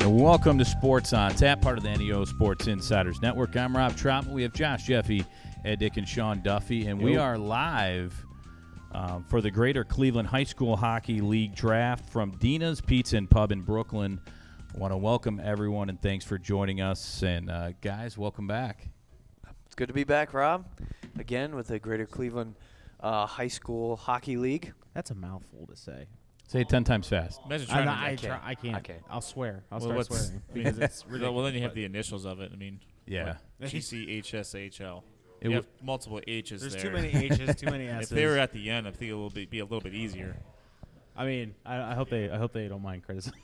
Welcome to Sports on Tap, part of the NEO Sports Insiders Network. I'm Rob Troutman. We have Josh Jeffy, Ed Dick, and Sean Duffy, and we are live for the Greater Cleveland High School Hockey League Draft from Dina's Pizza and Pub in Brooklyn. I want to welcome everyone, and thanks for joining us. And, guys, welcome back. It's good to be back, Rob, again with the Greater Cleveland High School Hockey League. That's a mouthful to say. Say it 10 times fast. I can't. I'll swear. I'll start swearing. Because it's ridiculous. Well, then you have the initials of it. I mean, yeah. GCHSHL. You have multiple H's There's there. too many H's, too many S's. If they were at the end, I think it will be a little bit easier. I mean, I hope they don't mind criticism.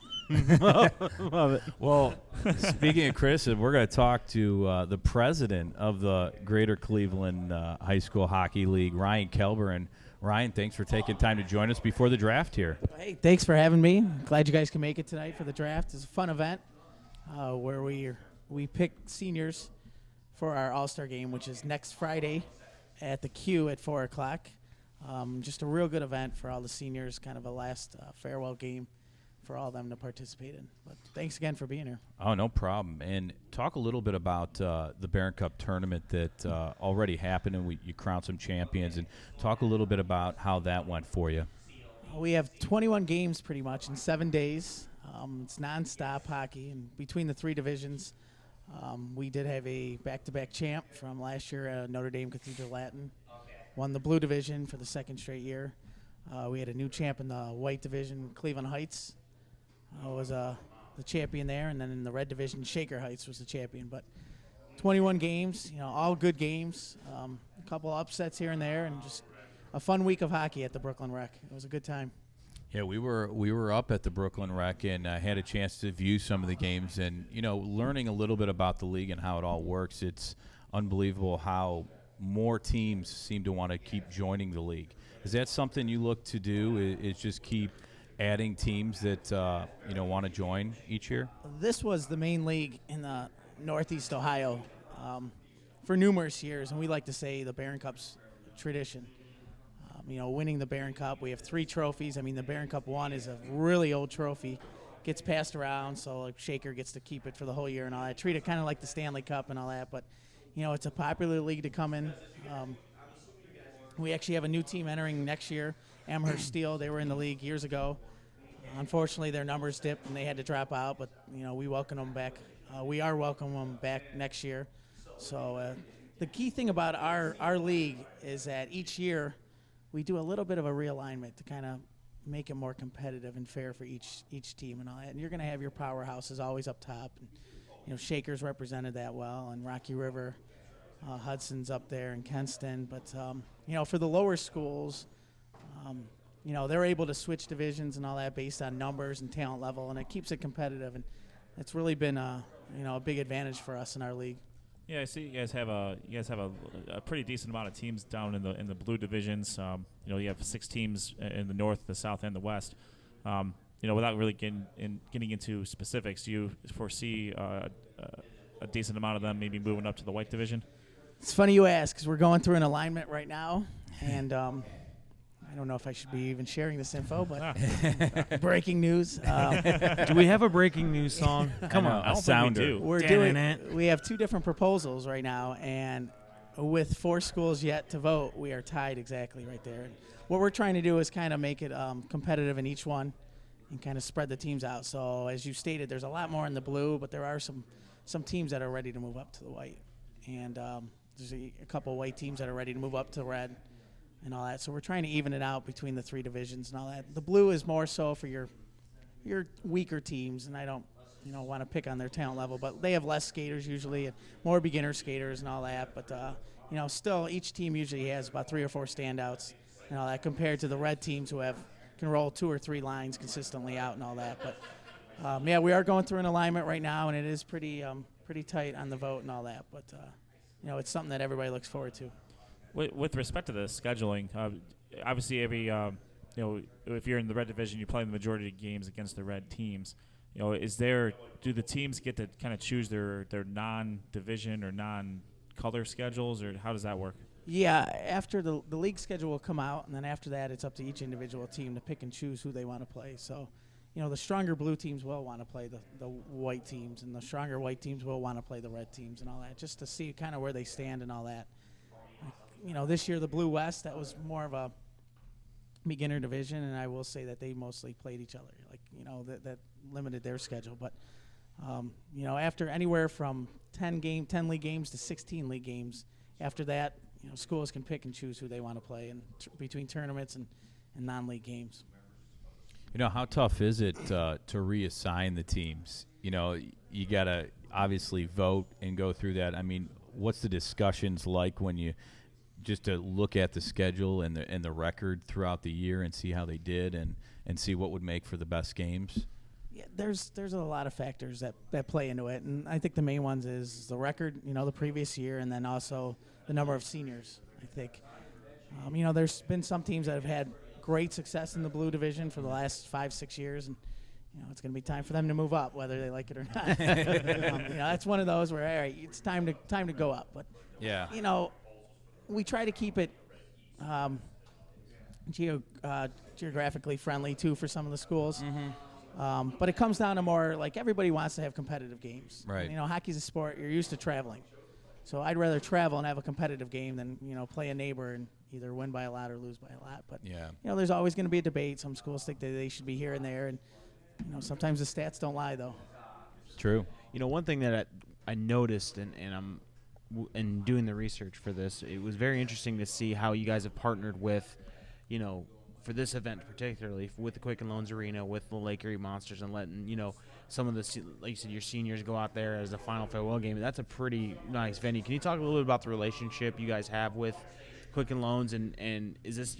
Love it. Well, speaking of criticism, we're going to talk to the president of the Greater Cleveland High School Hockey League, Ryan Kelber. And Ryan, thanks for taking time to join us before the draft here. Hey, thanks for having me. Glad you guys can make it tonight for the draft. It's a fun event where we pick seniors for our All-Star game, which is next Friday at the Q at 4 o'clock. Just a real good event for all the seniors, kind of a last farewell game for all of them to participate in. But thanks again for being here. Oh, no problem. And talk a little bit about the Barron Cup tournament that already happened, and you crowned some champions, and talk a little bit about how that went for you. We have 21 games pretty much in 7 days. It's nonstop hockey, and between the three divisions, we did have a back-to-back champ from last year, Notre Dame Cathedral Latin. Won the blue division for the second straight year. We had a new champ in the white division, Cleveland Heights. Was the champion there, and then in the red division, Shaker Heights was the champion. But 21 games, all good games, a couple upsets here and there, and just a fun week of hockey at the Brooklyn Rec. It was a good time. Yeah, we were up at the Brooklyn Rec and had a chance to view some of the games, and learning a little bit about the league and how it all works. It's unbelievable how more teams seem to want to keep joining the league. Is that something you look to do? Is just keep adding teams that want to join each year? This was the main league in the Northeast Ohio for numerous years, and we like to say the Barron Cup's tradition. Winning the Barron Cup, we have 3 trophies. I mean, the Barron Cup 1 is a really old trophy, gets passed around, so Shaker gets to keep it for the whole year and all that. Treat it kind of like the Stanley Cup and all that, but it's a popular league to come in. We actually have a new team entering next year, Amherst Steel. They were in the league years ago. Unfortunately, their numbers dipped and they had to drop out, but we welcome them back. We are welcoming them back next year. So the key thing about our league is that each year we do a little bit of a realignment to kind of make it more competitive and fair for each team and all that. And you're going to have your powerhouses always up top. And, Shaker's represented that well, and Rocky River, Hudson's up there, and Kenston. But for the lower schools, they're able to switch divisions and all that based on numbers and talent level, and it keeps it competitive. And it's really been a big advantage for us in our league. Yeah, I see you guys have a pretty decent amount of teams down in the blue divisions. You have 6 teams in the north, the south, and the west. Without really getting into specifics, do you foresee a decent amount of them maybe moving up to the white division? It's funny you ask, because we're going through an alignment right now, and I don't know if I should be even sharing this info, but breaking news. Do we have a breaking news song? Come on, a sounder. We have 2 different proposals right now, and with 4 schools yet to vote, we are tied exactly right there. And what we're trying to do is kind of make it competitive in each one and kind of spread the teams out. So as you stated, there's a lot more in the blue, but there are some teams that are ready to move up to the white. And there's a couple white teams that are ready to move up to red and all that. So we're trying to even it out between the 3 divisions and all that. The blue is more so for your weaker teams, and I don't want to pick on their talent level, but they have less skaters usually and more beginner skaters and all that. But still each team usually has about 3 or 4 standouts and all that compared to the red teams who can roll 2 or 3 lines consistently out and all that. But we are going through an alignment right now, and it is pretty tight on the vote and all that. But it's something that everybody looks forward to. With respect to the scheduling, obviously every if you're in the red division, you play the majority of games against the red teams. Do the teams get to kind of choose their non-division or non-color schedules, or how does that work? Yeah, after the league schedule will come out, and then after that, it's up to each individual team to pick and choose who they want to play. So, the stronger blue teams will want to play the white teams, and the stronger white teams will want to play the red teams and all that, just to see kind of where they stand and all that. This year the Blue West, that was more of a beginner division, and I will say that they mostly played each other. That limited their schedule. But, after anywhere from 10 league games to 16 league games, after that, schools can pick and choose who they want to play between tournaments and non-league games. How tough is it to reassign the teams? You got to obviously vote and go through that. I mean, what's the discussions like when you just to look at the schedule and the record throughout the year and see how they did and see what would make for the best games? Yeah, there's a lot of factors that play into it, and I think the main ones is the record, the previous year, and then also the number of seniors. I think, there's been some teams that have had great success in the blue division for the last 5-6 years, and it's going to be time for them to move up, whether they like it or not. That's one of those where, all right, it's time to go up. But yeah, we try to keep it geographically friendly too for some of the schools. Mm-hmm. But it comes down to more like everybody wants to have competitive games. Right. Hockey's a sport. You're used to traveling. So I'd rather travel and have a competitive game than, play a neighbor and either win by a lot or lose by a lot. But, yeah, there's always going to be a debate. Some schools think that they should be here and there. And, sometimes the stats don't lie, though. True. One thing that I noticed, and I'm in doing the research for this, it was very interesting to see how you guys have partnered with, for this event particularly, with the Quicken Loans Arena, with the Lake Erie Monsters, and letting, some of the, like you said, your seniors go out there as a final farewell game. That's a pretty nice venue. Can you talk a little bit about the relationship you guys have with Quicken Loans, and is this,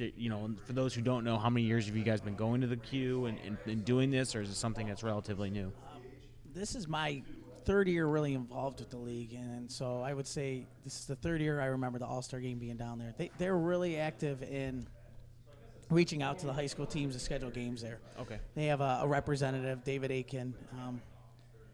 for those who don't know, how many years have you guys been going to the Q and doing this, or is it something that's relatively new? This is my third year really involved with the league, and so I would say this is the third year I remember the All-Star game being down there. They're really active in reaching out to the high school teams to schedule games there. Okay. They have a representative, David Aiken.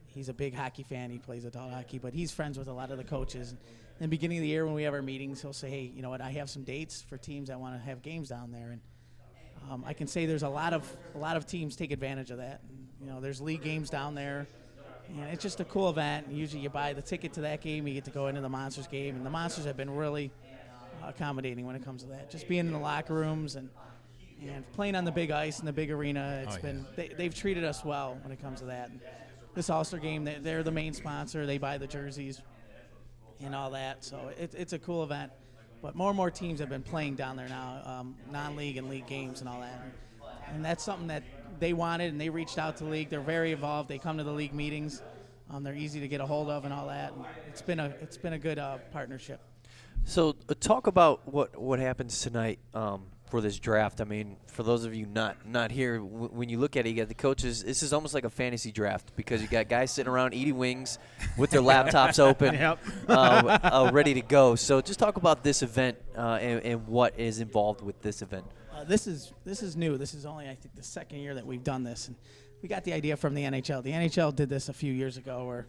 He's a big hockey fan. He plays adult hockey, but he's friends with a lot of the coaches. In the beginning of the year when we have our meetings, he'll say, hey, you know what, I have some dates for teams that want to have games down there. And I can say there's a lot of teams take advantage of that. And, there's league games down there. And it's just a cool event. Usually you buy the ticket to that game, you get to go into the Monsters game. And the Monsters have been really accommodating when it comes to that. Just being in the locker rooms and playing on the big ice in the big arena, they've treated us well when it comes to that. And this All-Star game, they're the main sponsor. They buy the jerseys and all that. So it's a cool event. But more and more teams have been playing down there now, non-league and league games and all that. And that's something that they wanted, and they reached out to the league. They're very involved. They come to the league meetings. They're easy to get a hold of and all that. And it's been a good partnership. So talk about what happens tonight for this draft. I mean, for those of you not here, when you look at it, you got the coaches. This is almost like a fantasy draft because you got guys sitting around eating wings with their laptops open, ready to go. So just talk about this event and what is involved with this event. This is new. This is only, I think, the second year that we've done this. And we got the idea from the NHL. The NHL did this a few years ago where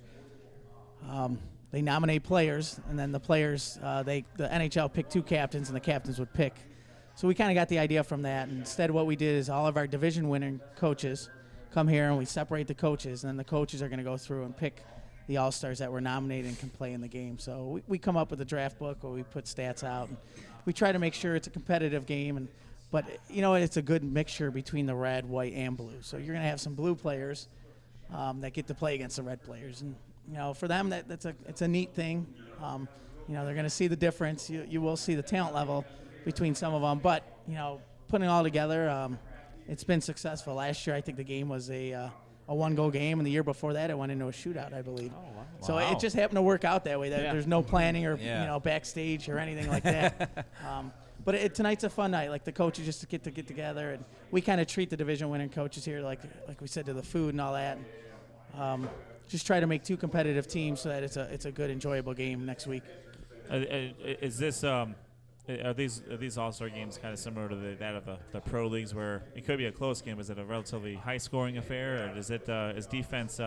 they nominate players, and then the players, the NHL picked two captains, and the captains would pick. So we kind of got the idea from that. And instead what we did is all of our division-winning coaches come here, and we separate the coaches, and then the coaches are going to go through and pick the All-Stars that were nominated and can play in the game. So we come up with a draft book where we put stats out. And we try to make sure it's a competitive game, but it's a good mixture between the red, white, and blue. So you're going to have some blue players that get to play against the red players. And for them, it's a neat thing. They're going to see the difference. You will see the talent level between some of them. But, putting it all together, it's been successful. Last year, I think the game was a one-goal game, and the year before that, it went into a shootout, I believe. Oh, wow. So it just happened to work out that way. There's no planning or backstage or anything like that. But tonight's a fun night. Like the coaches just get together, and we kind of treat the division-winning coaches here like we said, to the food and all that. Just try to make two competitive teams so that it's a good, enjoyable game next week. Is Are these All-Star games kind of similar to that of the pro leagues, where it could be a close game? Is it a relatively high-scoring affair, or is defense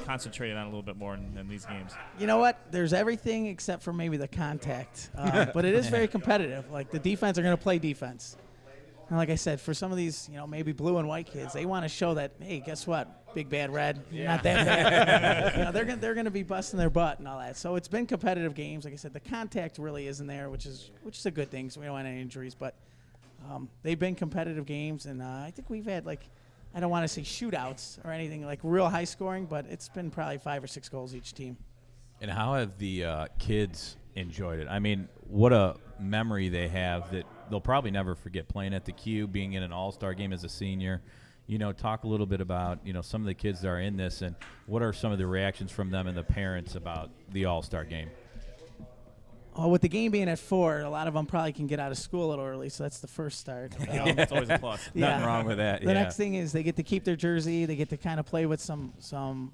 concentrated on a little bit more in these games? You know what? There's everything except for maybe the contact, but it is very competitive. Like, the defense are going to play defense. And like I said, for some of these, maybe blue and white kids, they want to show that, hey, guess what? Big bad red, you're not that bad. They're going to be busting their butt and all that. So it's been competitive games. Like I said, the contact really isn't there, which is a good thing. So we don't want any injuries, but they've been competitive games, and I think we've had, like, I don't want to say shootouts or anything like real high scoring, but it's been probably 5 or 6 goals each team. And how have the kids enjoyed it? I mean, what a memory they have that they'll probably never forget, playing at the Q, being in an all-star game as a senior. Talk a little bit about, some of the kids that are in this, and what are some of the reactions from them and the parents about the all-star game? Well, with the game being at 4, a lot of them probably can get out of school a little early, so that's the first start. That's always a plus. Nothing wrong with that. The next thing is they get to keep their jersey. They get to kind of play with some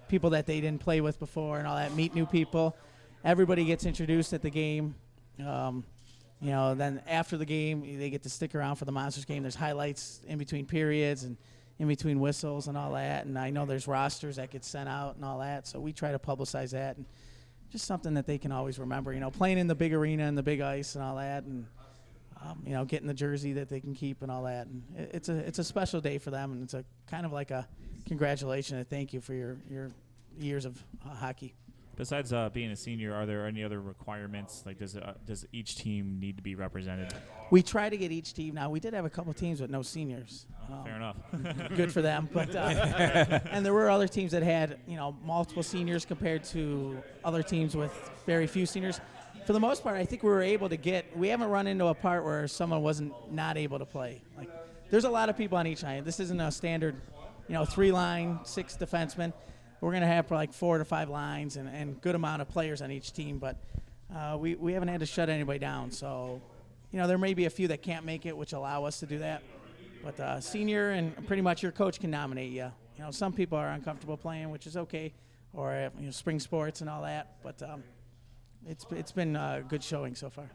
people that they didn't play with before and all that, meet new people. Everybody gets introduced at the game. Then after the game, they get to stick around for the Monsters game. There's highlights in between periods and in between whistles and all that. And I know there's rosters that get sent out and all that. So we try to publicize that, and just something that they can always remember. Playing in the big arena and the big ice and all that, and getting the jersey that they can keep and all that. And it's a special day for them, and it's a kind of like a congratulations and thank you for your years of hockey. Besides being a senior, are there any other requirements? Like, does each team need to be represented? We try to get each team. Now, we did have a couple teams with no seniors. Fair enough. Good for them. But and there were other teams that had multiple seniors compared to other teams with very few seniors. For the most part, I think we were able to get. We haven't run into a part where someone wasn't not able to play. Like, there's a lot of people on each line. This isn't a standard, 3-line, 6 defensemen. We're going to have like 4 to 5 lines and good amount of players on each team, but we haven't had to shut anybody down. So, there may be a few that can't make it, which allow us to do that. But senior and pretty much your coach can nominate you. Some people are uncomfortable playing, which is okay, or spring sports and all that. But it's been a good showing so far.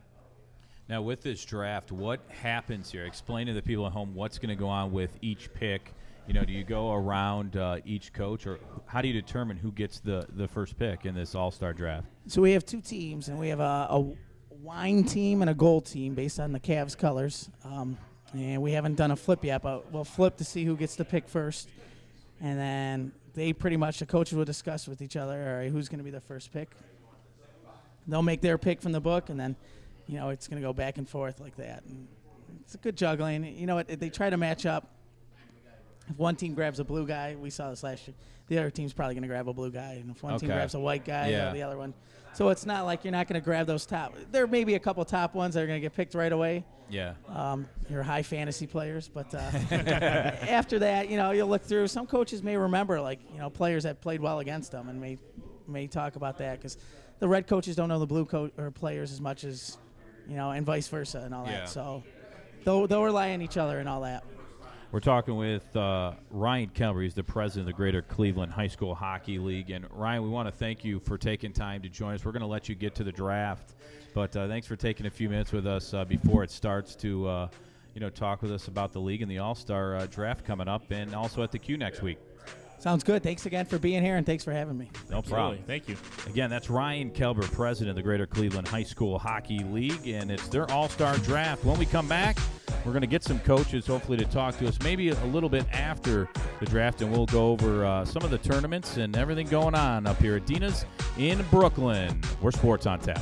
Now, with this draft, what happens here? Explain to the people at home what's going to go on with each pick. Do you go around each coach, or how do you determine who gets the first pick in this all-star draft? So we have 2 teams, and we have a wine team and a gold team based on the Cavs colors. And we haven't done a flip yet, but we'll flip to see who gets the pick first. And then the coaches will discuss with each other, all right, who's going to be the first pick. They'll make their pick from the book, and then, it's going to go back and forth like that. And it's a good juggling. They try to match up. If one team grabs a blue guy, we saw this last year, the other team's probably going to grab a blue guy. And if one team grabs a white guy, the other one. So it's not like you're not going to grab those top. There may be a couple top ones that are going to get picked right away. Yeah. Your high fantasy players. But after that, you'll look through. Some coaches may remember, players that played well against them and may talk about that, because the red coaches don't know the blue or players as much as, and vice versa and all that. So they'll rely on each other and all that. We're talking with Ryan Kelber. He's the president of the Greater Cleveland High School Hockey League. And, Ryan, we want to thank you for taking time to join us. We're going to let you get to the draft. But thanks for taking a few minutes with us before it starts to, talk with us about the league and the All-Star draft coming up, and also at the Q next week. Sounds good. Thanks again for being here, and thanks for having me. No problem. Thank you. Again, that's Ryan Kelber, president of the Greater Cleveland High School Hockey League, and it's their All-Star Draft. When we come back, we're going to get some coaches, hopefully, to talk to us maybe a little bit after the draft, and we'll go over some of the tournaments and everything going on up here at Dina's in Brooklyn. We're Sports on Tap.